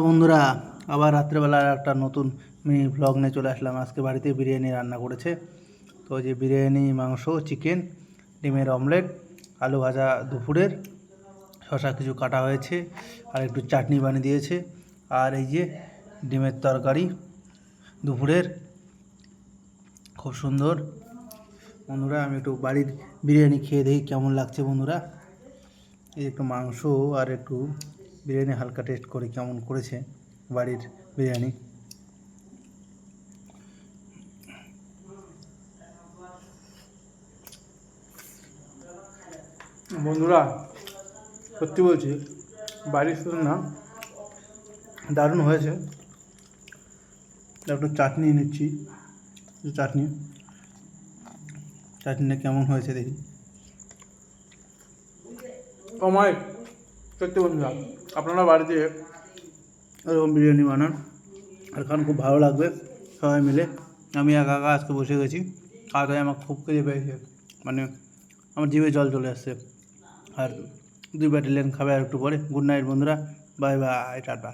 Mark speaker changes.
Speaker 1: বন্ধুরা, আবার রাত্রেবেলা একটা নতুন মিনি ভ্লগ নিয়ে চলে আসলাম। আজকে বাড়িতে বিরিয়ানি রান্না করেছে। তো যে বিরিয়ানি, মাংস, চিকেন, ডিমের অমলেট, আলু ভাজা দুপুরের, শশা কিছু কাটা হয়েছে, আর একটু চাটনি বানিয়ে দিয়েছে। আর এই যে ডিমের তরকারি দুপুরের, খুব সুন্দর। বন্ধুরা, আমি একটু বাড়ির বিরিয়ানি খেয়ে দেখি কেমন লাগছে। বন্ধুরা, এই একটু মাংস আর একটু বিরিয়ানি হালকা টেস্ট করি কেমন করেছে বাড়ির বিরিয়ানি। বন্ধুরা, সত্যি বলছি, বাড়ির শুধু না, দারুণ হয়েছে। একটু চাটনি নিচ্ছি, চাটনিটা কেমন হয়েছে দেখি। আমায় সত্যি বন্ধুরা, আপনারা বাড়িতে এরকম বিরিয়ানি বানান আর খান, খুব ভালো লাগবে সবাই মিলে। আমি একা একা আজকে বসে গেছি, খাওয়া আমার খুব খিদে পেয়েছে, মানে আমার জিভে জল চলে আসছে। আর 2 ব্যাটালিয়ন খাবে আর একটু পরে। গুড নাইট বন্ধুরা, বাই বাই, টাটা।